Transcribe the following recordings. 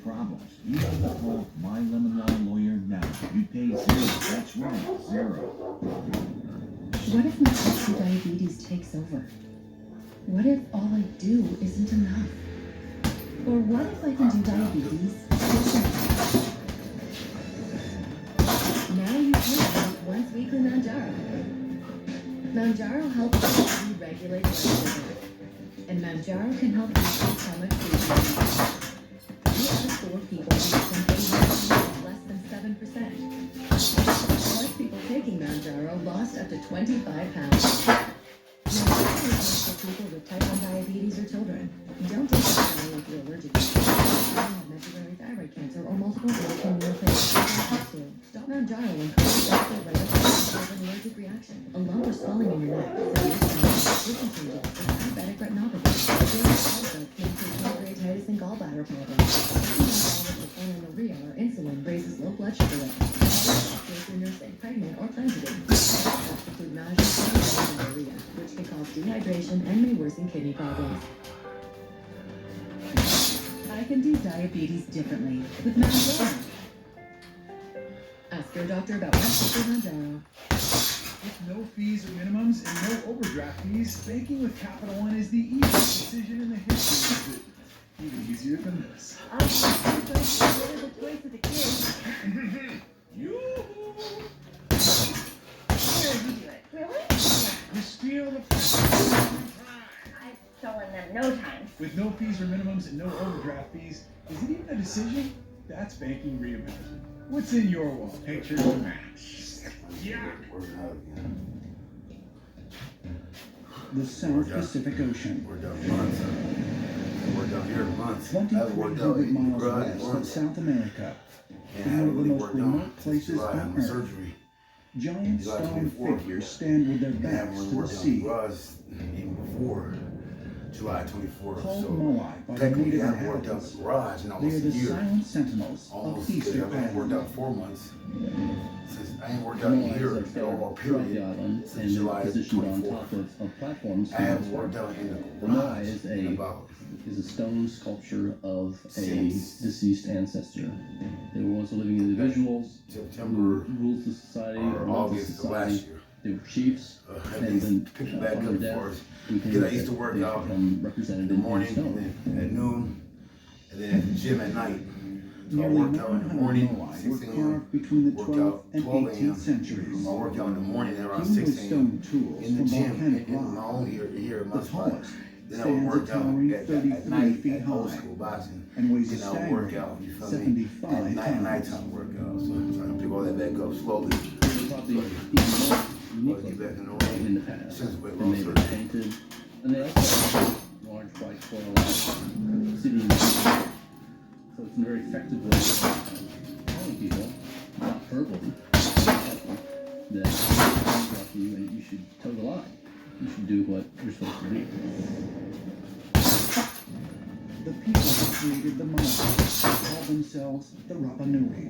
problems. You need to call My Lemon Law Lawyer now. You pay zero. That's right, zero. What if my type 2 diabetes takes over? What if all I do isn't enough? Or what if I can do diabetes differently? Now you can have once weekly Manjaro. Manjaro helps your body regulate blood sugar. And Manjaro can help reduce stomach food. 3 out of 4 people use something less than 7%. Most people taking Manjaro lost up to 25 pounds. Manjaro is not for people with type 1 diabetes or children. Don't take Manjaro if you're allergic to it. If you have medullary thyroid cancer or multiple organ neoplasms. Stop Manjaro when causing an allergic reaction, a lump or swelling in your neck, severe vision changes, or diabetic retinopathy. Pancreatitis and gallbladder problems. Amenorrhea or insulin raises low blood sugar levels. If you're nursing, pregnant, or plan to be. Include nausea and amenorrhea, which can cause dehydration and may worsen kidney problems. I can do diabetes differently with Manjaro. Ask your doctor about Western Manjaro. With no fees or minimums and no overdraft fees, banking with Capital One is the easiest decision in the history of it. Even easier than this. I'm going to the toys for the kids. Yoo-hoo! Here, you do it. Really? Just feel the pressure. I've stolen them no time. With no fees or minimums and no overdraft fees, is it even a decision? That's banking reimagined. What's in your wallet? Pictures to match. Yeah. The South Pacific Ocean. We're down months. We're down here months. 2,300 miles west of South America. One of the most remote places on Earth. Surgery. Giant stone figures stand with their backs to the sea. Even before July 24th. Called So Moai by the technically, native I haven't worked out inhabitants, the garage in they are almost a the year. silent sentinels of Almost. Easter I haven't worked Island. out 4 months. Since I ain't worked out a Moai year is at all, throughout the period. island Since and July positioned on 24th. top of platforms. I haven't worked out in The the Moai garage is in about a stone sculpture of a Since- deceased ancestor. They were also living individuals who September ruled the society or or loved the August of society. last year. They were chiefs, At and least then picking back upon up their for death, us. we can Because I used to work they out become represented in the morning, in stone. and then at noon, and then at the gym at night. So I Nearly worked out in the 900 morning, Moai 6 were a.m. carved between the Worked 12th out and 12 a.m. 18th centuries. I worked out in the morning at around Hewn 6 with a.m. stone tools in the from gym, volcanic in my rock. own here in my The spot. tallest Then I would stands a work out towering at 33 night feet at old high school boxing. and weighs a Then I would work staggering out, you feel me? 75 At pounds. nighttime workout. So I'm trying to pick all that back up slowly. They were probably even more Get unique back in the ring. in the past. Since weight And loss they were surgery. painted, and they also had large white coral sitting in the so it's a very effective way of telling people, not verbally, that like you and you should toe the line. You should do what you're supposed to do. The people who created the Moai call themselves the Rapa Nui.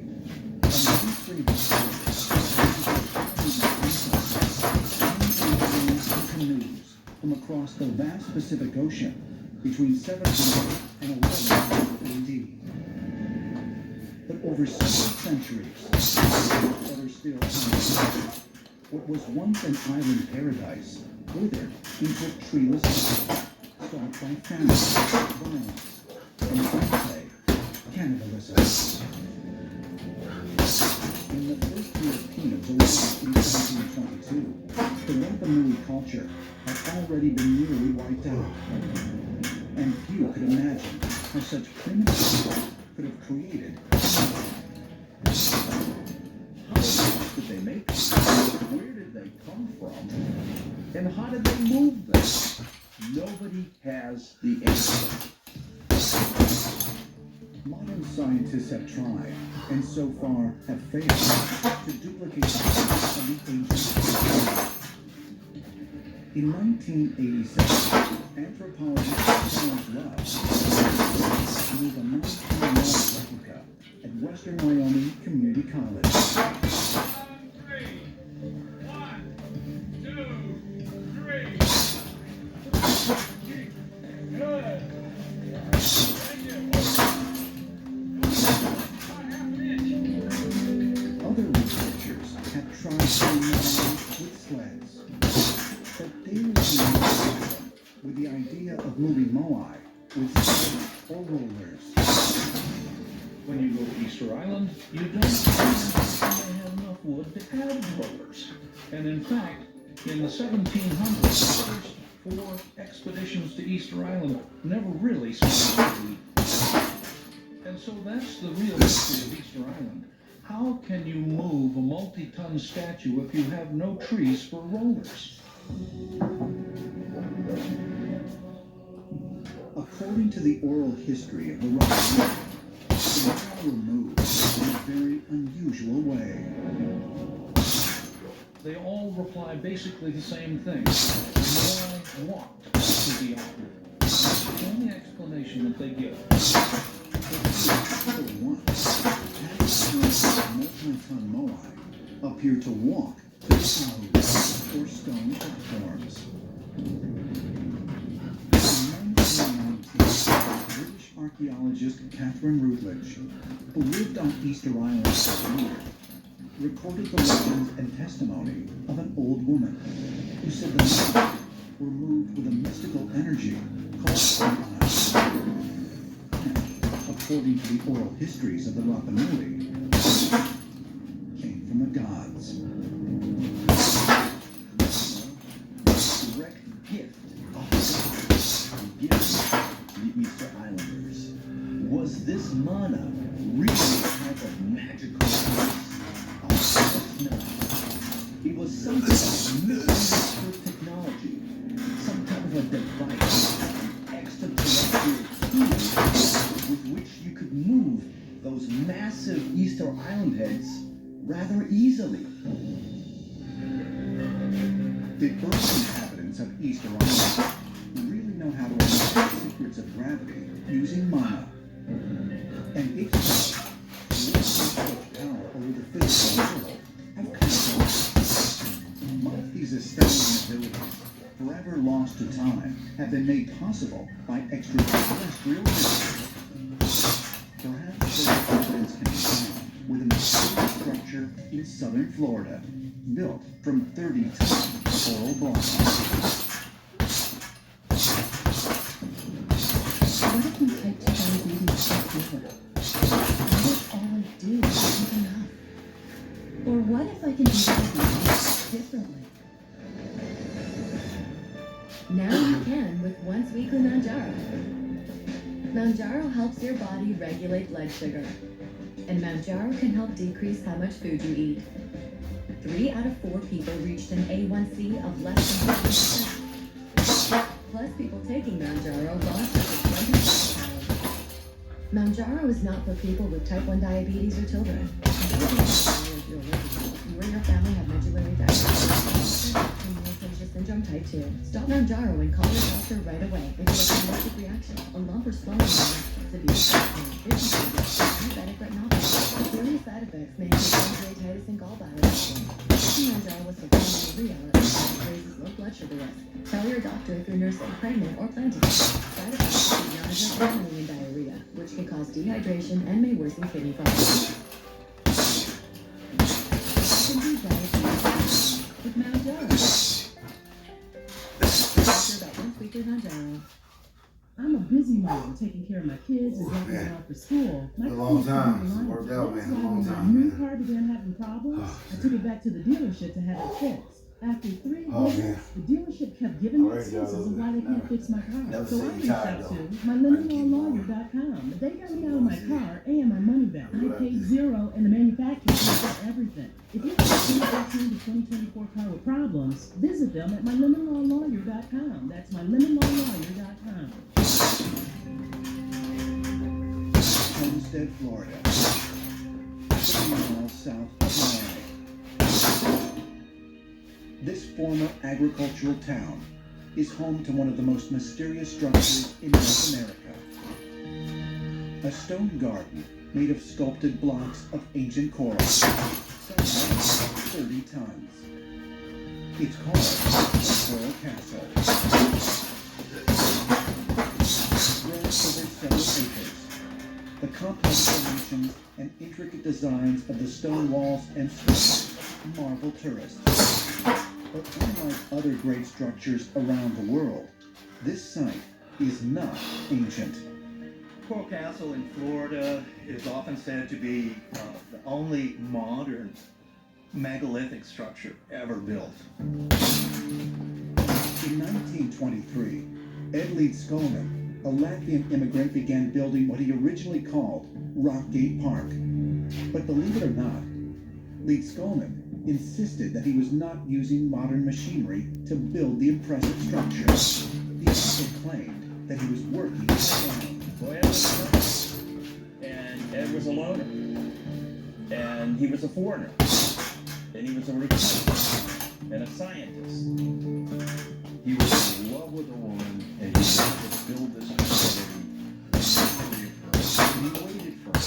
Canoes from across the vast Pacific Ocean between 700 and 1100 AD. But over several centuries, better still, what was once an island paradise withered into a treeless desert, stalked by famine, violence, and some say cannibalism. In the first Europeans arrived in 1722, the Rapa Nui culture had already been nearly wiped out, and few could imagine how such primitive people could have created. How did they make them? Where did they come from? And how did they move them? Nobody has the answer. Modern scientists have tried, and so far have failed, to duplicate the process of the ancient pyramid. In 1987, anthropologist Charles Love made a 19-year replica at Western Wyoming Community College. 3, 1, 2, 3. Good. Thank you. of moving moai with sticks or rollers. When you go to Easter Island, you don't find they have enough wood to add rollers. And in fact, in the 1700s, the first 4 expeditions to Easter Island never really saw the And so that's the real history of Easter Island. How can you move a multi-ton statue if you have no trees for rollers? According to the oral history of the rock, the rock were moved in a very unusual way. They all reply basically the same thing. Moai walked to the altar. That's the only explanation that they give. For once, multi-ton moai appear to walk to the kahus, or stone platforms. In 1919, British archaeologist Catherine Routledge, who lived on Easter Island for a year, recorded the legends and testimony of an old woman who said the moai were moved with a mystical energy called Samana. According to the oral histories of the Rapa Nui, came from the gods. The direct gift of the gods given to the Easter Islanders. Was this mana really a type of magical force? No. It was some type of misunderstood technology, some type of a device, an extraterrestrial tool with which you could move those massive Easter Island heads rather easily. The early inhabitants of Easter Island really know how to unlock the secrets of gravity using mana. And its power over the physical world have come from. Might these astounding abilities, forever lost to time, have been made possible by extraterrestrial beings? Perhaps their evidence can be found with a mysterious structure in southern Florida, built from 30 tons of coral blocks. What if we type diabetes to paper? What if all I do is enough? Or what if I can do diabetes differently? Now you can with Once Weekly Manjaro. Manjaro helps your body regulate blood sugar. And Manjaro can help decrease how much food you eat. 3 out of 4 people reached an A1C of less than 50%. Plus, people taking Manjaro lost over 25 pounds. Manjaro is not for people with type 1 diabetes or children. You or your family have medullary diabetes, hemophagia syndrome type 2. Stop Manjaro and call your doctor right away if you have an allergic reaction, a lump or swelling, severe pain, diabetic retinopathy. Serious side effects may include pancreatitis and gallbladder infection. Taking Manjaro will prevent diarrhea, raises low blood sugar risk. Tell your doctor if you're nursing, pregnant, or plan to. Side effects include nausea, vomiting, and diarrhea, which can cause dehydration and may worsen kidney function. With Manjaro. Doctor about Once Weekly Manjaro. I'm a busy mom, taking care of my kids and dropping them off for school. My A long kids time. are It's life. worked out, That's man. A why long when time, my new man. car began having problems, I took it back to the dealership to have it fixed. After 3 Oh, visits, man. the dealership kept giving me Already got excuses a of why they can't never- fix my car. never So I seen reached tired, out though. to I keep mylemondlawlawyer.com. They got me out of my car and my money back. I paid $0 and the manufacturer paid for everything. If you have a 2018 to 2024 car with problems, visit them at mylemondlawlawyer.com. That's mylemondlawlawyer.com. Homestead, Florida, 50 miles south of Miami. This former agricultural town is home to one of the most mysterious structures in North America. A stone garden made of sculpted blocks of ancient coral, sometimes 30 tons. It's called the Coral Castle. Spread over several acres, the complex formations and intricate designs of the stone walls and streets marvel tourists. But unlike other great structures around the world, this site is not ancient. Coral Castle in Florida is often said to be the only modern megalithic structure ever built. In 1923, Ed Leeds Skolman, a Latvian immigrant, began building what he originally called Rockgate Park. But believe it or not, Leeds Skolman insisted that he was not using modern machinery to build the impressive structure. He also claimed that he was working alone. Well, Ed was a loner. And Ed was a loner. And he was a foreigner. And he was a recruiter and a scientist. He was in love with a woman, and he wanted to build this facility. And he waited for her.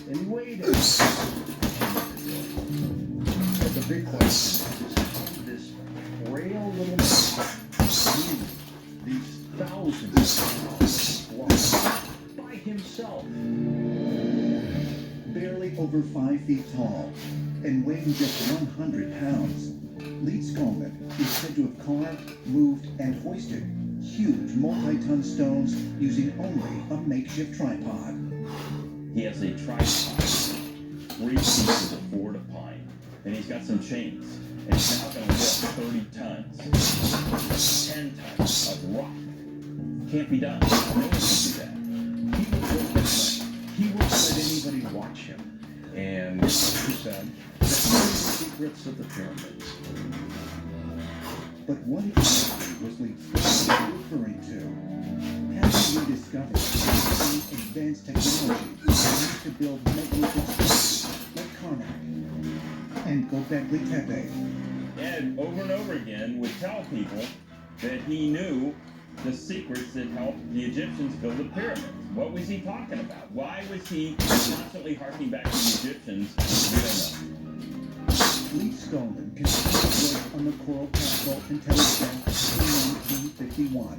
And he waited. But the big question is how this frail little man knew these thousands of blocks by himself. Barely over 5 feet tall and weighing just 100 pounds, Leeds Skolman is said to have carved, moved, and hoisted huge multi-ton stones using only a makeshift tripod. He has a tripod, 3 pieces of Florida pine, and he's got some chains. And he's now going to lift 30 tons, 10 tons of rock. Can't be done. No one can do that. He would work at night. He wouldn't let anybody watch him. And he said, the secrets of the pyramids. But what exactly was Leeds Skolman referring to? Having rediscovered the advanced technology used to build megalithic structures like Karnak and Göbekli Tepe. Ed, over and over again, would tell people that he knew the secrets that helped the Egyptians build the pyramids. What was he talking about? Why was he constantly harking back to the Egyptians? We don't know. Leeds Skolman continued work on the Coral Castle until his death in 1951.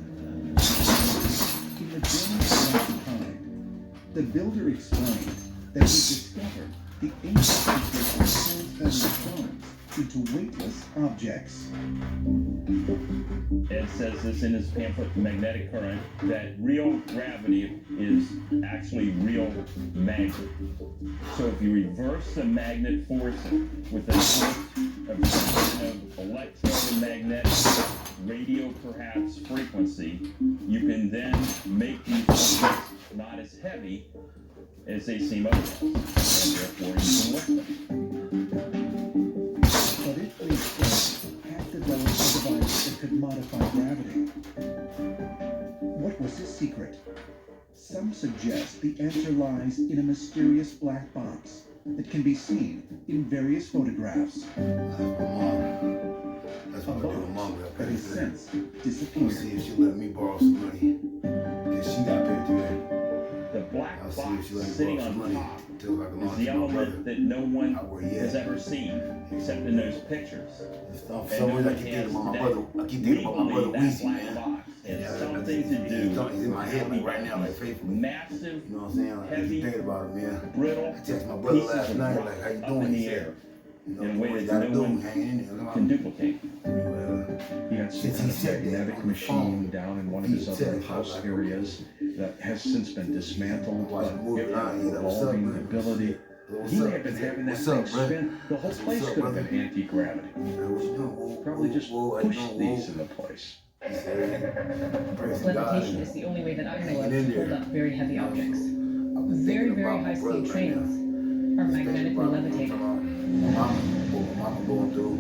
In the journey throughout time, the builder explained that he discovered the ancient secret of transforming stones into weightless objects. Ed says this in his pamphlet, Magnetic Current, that real gravity is actually real magnet. So if you reverse the magnet force with a force of some kind of electromagnetic, radio perhaps, frequency, you can then make these objects not as heavy as they seem otherwise, and therefore you can lift them. But if Leeds Skolman had developed a device that could modify gravity, what was his secret? Some suggest the answer lies in a mysterious black box that can be seen in various photographs. That's my mom. That's A what I do with box mom. that has since Let me disappeared. see if she'll let me borrow some money. Cause she got paid today. The black I'll see if box she let me sitting borrow some on money top till I can is launch the my brother. element that no one Not where he has at. ever seen except in those pictures. For And some no reason I one keep has thinking about my today. brother. I keep We thinking about my brother believe that Weezy, black man. box has Yeah, something to do he's in my head like right now, like with faithfully. massive, You know what I'm saying? Like, I heavy, keep thinking about it, man. brittle I text my brother pieces last of night, rock like, how you up doing? in He the said, air you know, in a what way you that gotta no do, one hang in there. can duplicate. He had some Since kind he of said that magnetic on the machine phone, down in one of he his said other it, house like, areas that has since been dismantled, Watch but the movie it had line, yeah, what's up, revolving man? ability. What's He up? may have been having that What's thing up, brother? spin. The whole place What's up, could have brother? been anti-gravity. What you doing? Probably just Whoa, pushed whoa, these whoa. into place. He said, praise God. Levitation is the only way that I know of to hold up very heavy objects. I've been Very, thinking very about my brother high-speed right now. trains are magnetically levitated. My mama going through.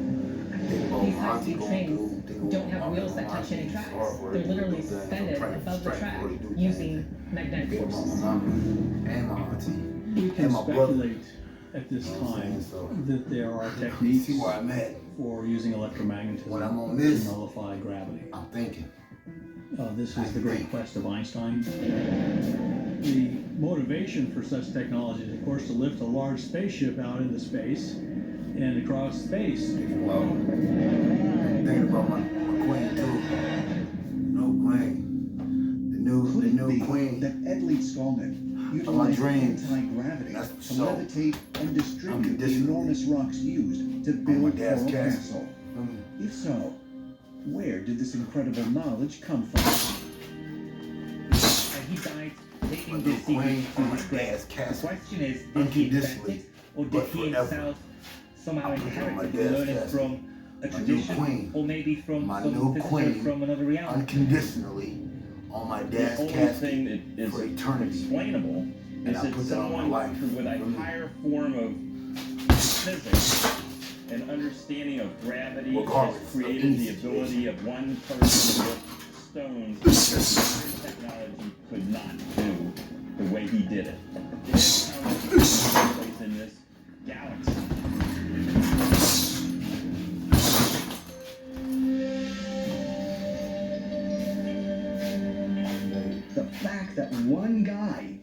Thinking about These my auntie high-speed going trains through. Thinking don't about have my wheels that mama. touch any It's tracks. hard for her They're to do literally things. suspended Trying to above the strike track before they do things. using magnetic Thinking about forces. my mama and my auntie. We can And my brother. speculate at this You know what I'm time saying? that there are You techniques see where I'm at? for using electromagnetism When I'm on to this, nullify gravity. I'm thinking. This is the great quest of Einstein. The motivation for such technology is, of course, to lift a large spaceship out into space and across space. Thinking about my queen too. No queen. Could The it new be queen. that Ed Leeds Skolman my utilized dreams. anti-gravity That's to so levitate and distribute the unconditional. enormous rocks used to my build gas Coral castle. Castle? If so, Where did this incredible knowledge come from? And he died taking this secret to his grave. The question is, did he invent it, or did he himself somehow inherit it and learn it from a tradition, or maybe from some visitor from another reality? Unconditionally on my dad's the only casket thing that is for eternity. explainable And is I that put that on someone my life with a for me. higher form of physics and understanding of gravity Regardless has of created any the ability of one person to lift stones that technology could not do the way he did it. It is how much place in this galaxy. The fact that one guy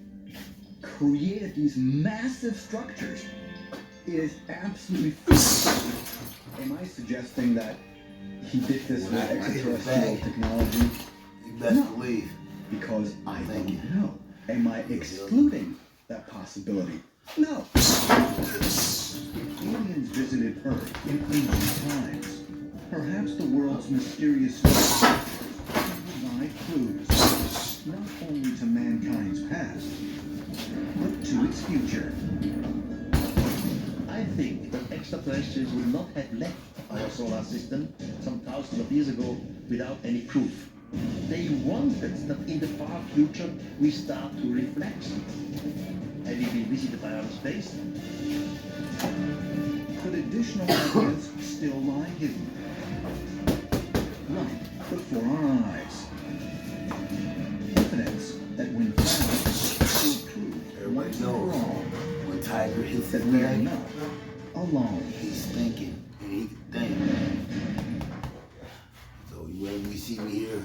created these massive structures is absolutely fascinating. Am I suggesting that he did this with extraterrestrial technology? You best believe. Because I don't know. Am I excluding that possibility? No. Aliens visited Earth in ancient times. Perhaps the world's mysterious structures can provide clues, not only to mankind's past, but to its future. I think that extraterrestrials would not have left our solar system some thousands of years ago without any proof. They wanted that in the far future we start to reflect. Have we been visited by outer space? Could additional evidence still lie hidden right before our eyes? Evidence that when found will prove Everybody once and knows for all when Tiger hits that his we are bag, not alone. he's thinking and he can think. So when we see me here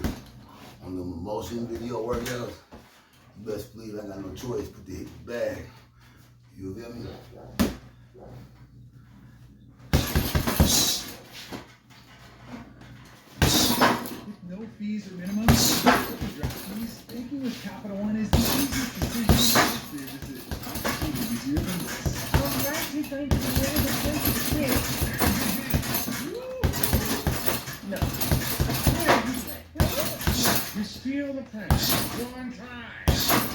on the motion video workouts, you best believe I got no choice but to hit the bag. You feel me? With no fees or minimums, no overdraft fees, banking with Capital One is the easiest decision in the history of this. Even easier than this. All right, you're going to be really the place to clear. No. Just feel the pressure. One time.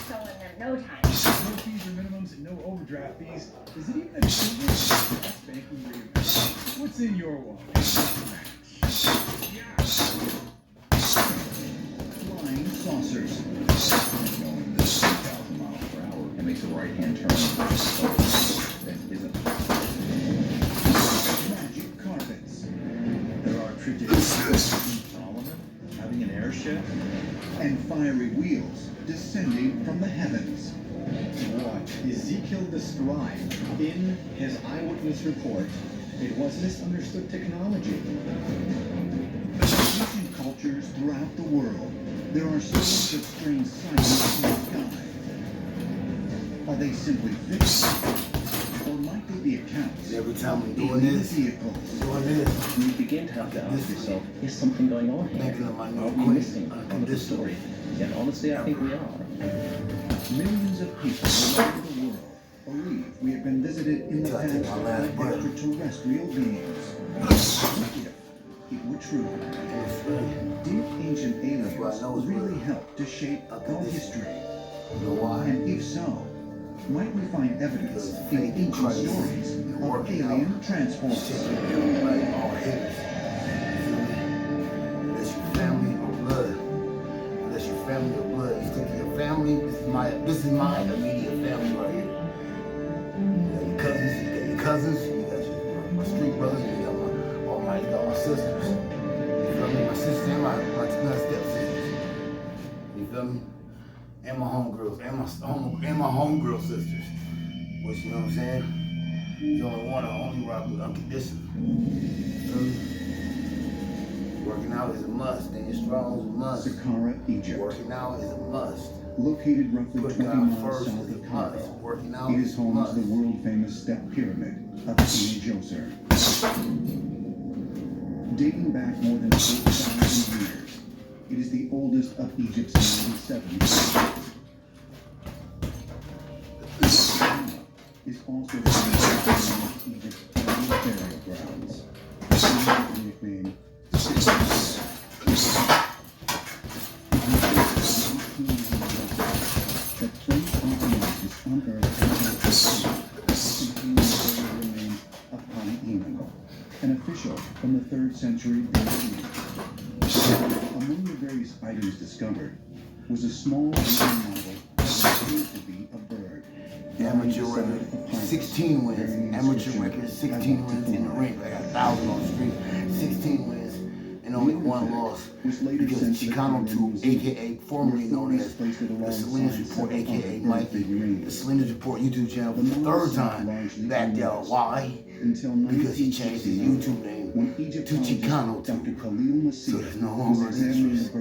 Showing them no time. No fees or minimums and no overdraft fees. Is it even a business? That's banking rate. What's in your wallet? Flying saucers, Going this 3,000 miles per hour and makes a right-hand turn. So that isn't. magic carpets, There are traditions in Solomon having an airship. and fiery wheels descending from the heavens. What Ezekiel described in his eyewitness report, it was misunderstood technology. In ancient cultures throughout the world, there are stories of strange sights in the sky. Are they simply fiction? Or might they be accounts Every time I'm of doing alien this, vehicles? You begin to have to ask yourself, is something going on here? Thinking of my new Are we queen, missing part of the unconditionally. story? And honestly, I think we are. Millions of people all over the world believe we have been visited in the Until I past take my last by breath. extraterrestrial beings. If it were true, did ancient aliens why I know it's really real. help to shape our history? You know why? And if so, might we find evidence Because in faith in ancient Christ stories and of working out. alien transports? Shit, everybody, all haters. You feel me? Unless you family or blood. Unless you family or blood. You stick to your family. This is my immediate family right here. You got your cousins, you got my street brothers, you got all my sisters. You feel me? My sisters and my stepsisters. You feel me? And my homegirls, and my homegirl sisters. Which, you know what I'm saying? You only want to only rock with unconditional. Working out is a must. Staying strong is a must. Saqqara, Egypt. Working out is a must. Located roughly Putting 20 God miles first south is a of must. Cairo, Working out it is is a home must. to the world-famous step pyramid of King Djoser. Dating back more than 4,000 years, it is the oldest of Egypt's 97 pyramids. Is also the Egypt's early burial grounds. The nickname 3rd century BC. Among the various items discovered was a small wooden model that appeared to be a bird. Amateur record, 16 wins. Amateur record, 16 wins in the ring. I got 1,000 on the street, 16 wins and only 1 loss. Because the Chicano 2, aka formerly known as the Salinas Report, aka Mikey, the Salinas Report YouTube channel for the 3rd time backed out. Why? Because he changed his YouTube name to Chicano 2. So there's no longer an interest.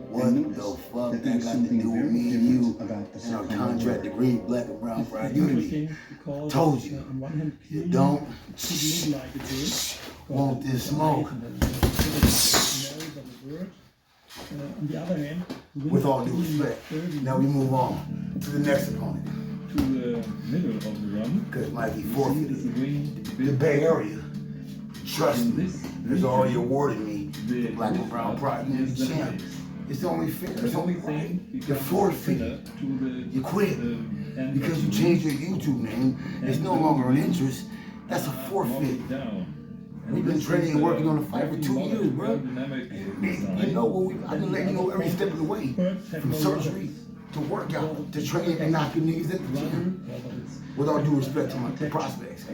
What the fuck that got to do with me and you and our contract degree, black and brown pride unity? Told you, you don't want this smoke. On the other hand, with all due respect, now we move on to the next opponent. To the middle of the run. Because Mikey forfeited the Bay Area. Trust me, there's already awarded me the black and brown pride unity champ. It's only fair. It's only right. You forfeit. You quit. Because you changed your YouTube name. It's no longer an interest. That's a forfeit. We've been training and working on the fight for 2 years, bro. You know what? I've been letting you know every step of the way. From surgery to workout to training and knocking knees at the gym. With all due respect to my prospects.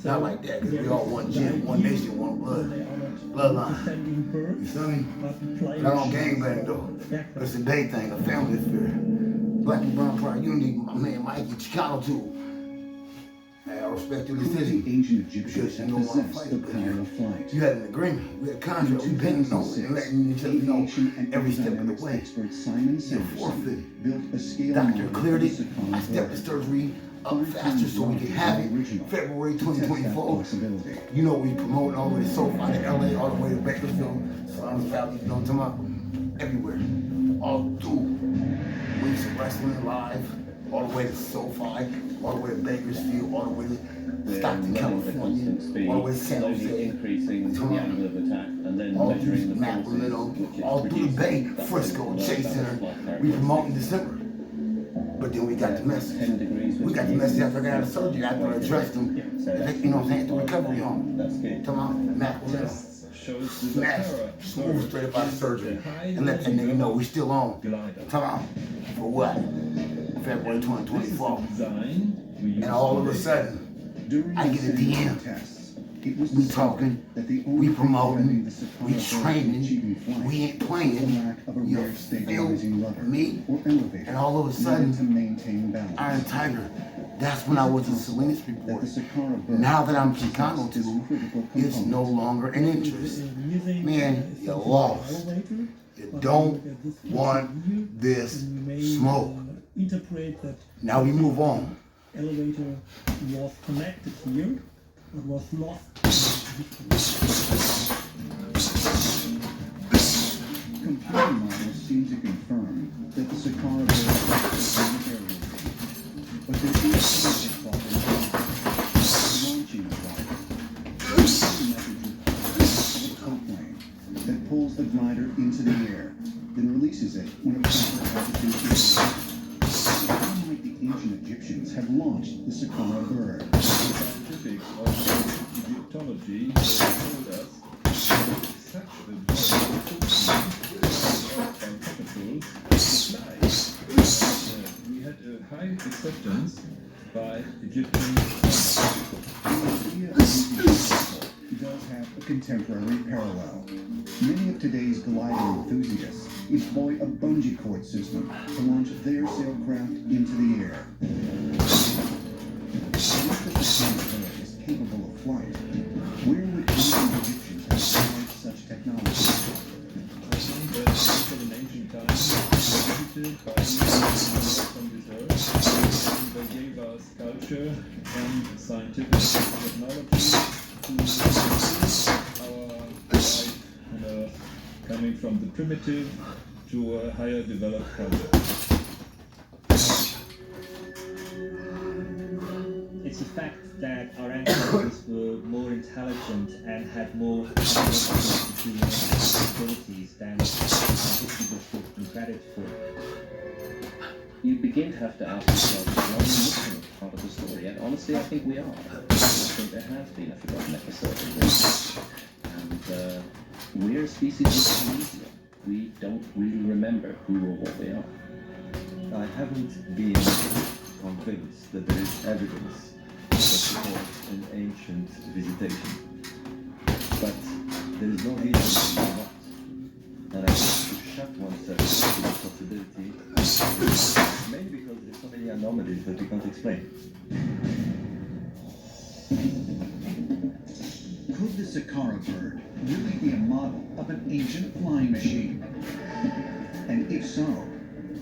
Not like that, because we all one gym, one nation, one blood. Bloodline. You feel me? Not on gangbang though. It's a day thing, a family affair. Black and brown pride unity, my man Mikey, Chicano too. Hey, I respect your decision. Ancient Egyptians Because you don't want to fight up here. You had an agreement, we had a contract, we been on it and letting each other know every step of the way. You forfeited. Doctor cleared it. I stepped the surgery up faster so we can have it. February 2024. You know we promoting all the way to SoFi to LA, all the way to Bakersfield, Salinas Valley, you know what I'm talking about? Everywhere. All through weeks of wrestling live, all the way to SoFi, all the way to Bakersfield, all the way to Stockton, California, all the way to San Jose, increasing the angle of attack, and then all measuring through the forces, all through the Bay, Frisco, Chase Center. We promote in December. But then we got the message. We got the message after I got out of surgery, after I addressed them. You know what I'm saying? The recovery home. That's good. Talking about Matt Little. Smash, smooth straight up out of surgery. And let that nigga know we still on. Talking about for what? February 2024. And all of a sudden, I get a DM. We talking, we promoting, we training, we ain't playing. You feel me? And all of a sudden, Iron Tiger. That's when I was in Salinas Report. Now that I'm Chicano too, it's no longer an interest. Man, you lost. You don't want this smoke. Now we move on. Elevator was connected here, but was lost. Computer models seem to confirm that the Sakara bird is in the area. But there is a problem launching the plane that pulls the glider into the air, then releases it when a proper altitude is. How might the ancient Egyptians have launched the Sakara bird? The scientific of Egyptology told us such we had a high acceptance by Egyptian does have a contemporary parallel. Many of today's glider enthusiasts employ a bungee cord system to launch their sailcraft into the air. If the Sakara bird is capable of flight, where would ancient Egyptians have deployed such technology? In ancient times, visited by from this earth, they gave us culture and scientific technology to our life on Earth, coming from the primitive to a higher developed culture. It's a fact that our ancestors were more intelligent and had more abilities than history books give them credit for. You begin to have to ask yourself, are we missing part of the story? And honestly, I think we are. I think there has been a forgotten episode in this. And we're a species of amnesia. We don't really remember who or what we are. I haven't been convinced that there is evidence that supports an ancient visitation. But there is no reason why not. And I want to shut oneself to the possibility, mainly because there are so many anomalies that we can't explain. Could the Sakara bird really be a model of an ancient flying machine? And if so,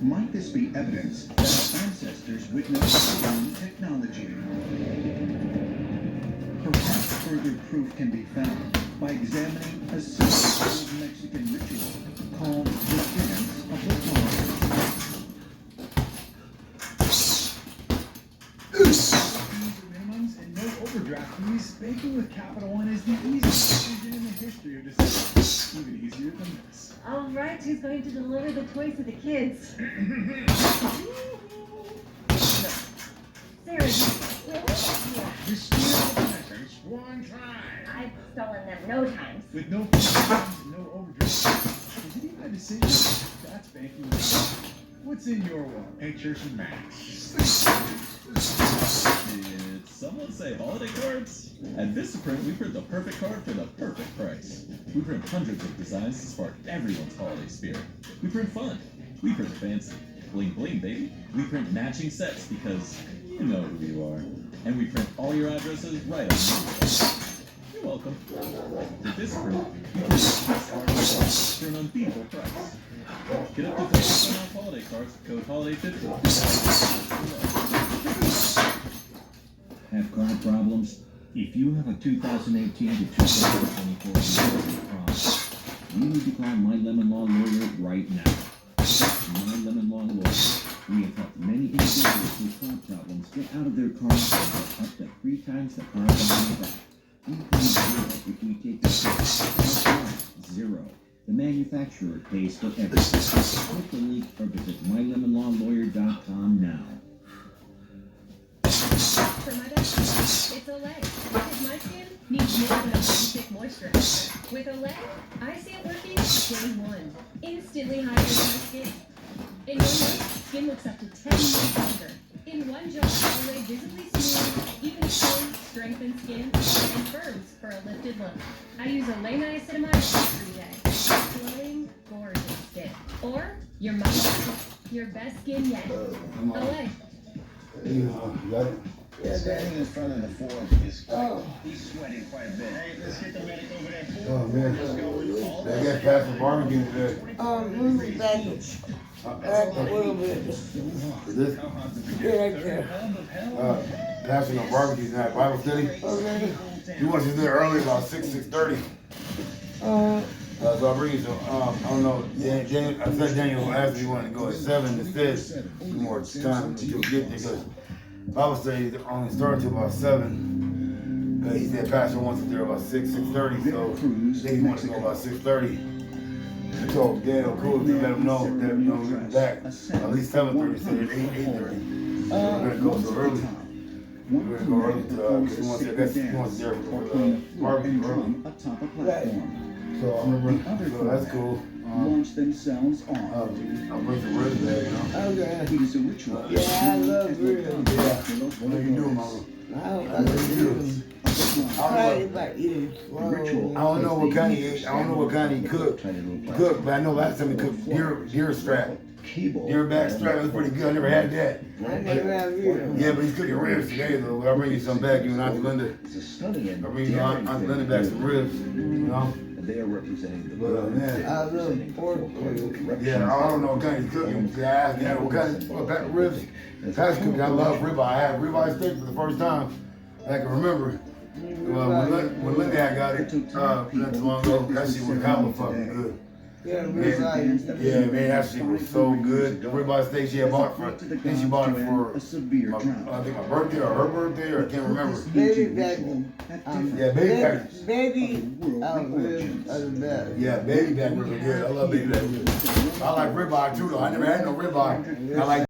might this be evidence that our ancestors witnessed new technology? Perhaps further proof can be found by examining a simple old Mexican ritual called the dance of the Minimums and no overdraft fees. Banking with Capital One is the easiest decision in the history of decisions. Even easier than this. All right, who's going to deliver the toys to the kids? Seriously, really? Yeah. You steal the presents one time. I've stolen them no times. With no fees and no overdraft. Is it even a decision? That's banking with. What's in your wallet? Pictures and max. Did someone say holiday cards? At Vistaprint, we print the perfect card for the perfect price. We print hundreds of designs to spark everyone's holiday spirit. We print fun. We print fancy. Bling bling, baby. We print matching sets because you know who you are. And we print all your addresses right on your website. You're welcome. With Vistaprint, we print the cards for an unbeatable price. Get up to 50% off holiday cards with code HOLIDAY50. Have card problems? If you have a 2018 to 2024 process, you need to call My Lemon Law Lawyer right now. My Lemon Law Lawyer. We have helped many individuals with car problems get out of their cars for up to 3 times the car value back. We pay zero if we take the cost. Zero. The manufacturer pays for everything. Click the link or visit mylemonlawlawyer.com now. For my best, it's Olay. Because my skin needs more than a basic moisturizer. With Olay, I see it working day one. Instantly hydrates my skin. In 1 month, skin looks up to 10 months younger. In one jar, Olay visibly smooths, even tones, strengthens skin, and firms for a lifted look. I use Olay niacinamide every day. Glowing, gorgeous skin. Or your mom's your best skin yet. Olay. Got it? Yeah, standing in front of the forge is he's sweating quite a bit. Hey, let's get the medic over there. Oh man, they got past the barbecue today. Move it back a little bit. This Yeah, right there. passing on barbecue tonight, Bible study. Okay. He wants us there early, about 6:30. So I'll bring you some, I don't know, I said Daniel asked me if he wanted to go at 7 instead. More time to get there because Bible study only started until about 7. He said Pastor wants us there about 6:30, so I think he wants to go about 6:30. I told Daniel cool to let him know that we'll be back at least 7:30 instead of 8:30. So we're gonna go so early. We're gonna go early to because he wants there for barbecue early. atop a platform. So I remember, so that's cool. Launch themselves on. I'll bring some ribs there, you know. Okay. It is a ritual. Yeah, I love ribs. Yeah. What do you do, Mama? I love I don't know what kind he cooked, but I know last time he cooked deer strap. Deer back strap was pretty good. I never had that. I never had ribs. Yeah, but he's cooking ribs today though. I'll bring you some back, you and Auntie Linda. I'll bring you Auntie Linda back some ribs, you know. They are representing the man. I love pork. Yeah, I don't know what kind he's cooking. I asked him what kind of ribs. Pastor cooking. I love ribeye. I had ribeye steak for the first time I can remember. When Linda had got it not too long ago, that shit was hella fucking good. Yeah, man, that shit was so good. The ribeye steak she had bought for, I think she bought it for I think my birthday or her birthday, or I can't remember. Baby back. Yeah, baby back. Baby ribs are the best. Yeah, baby back ribs are good. I love baby back ribs. I like ribeye too though. I never had no ribeye. I like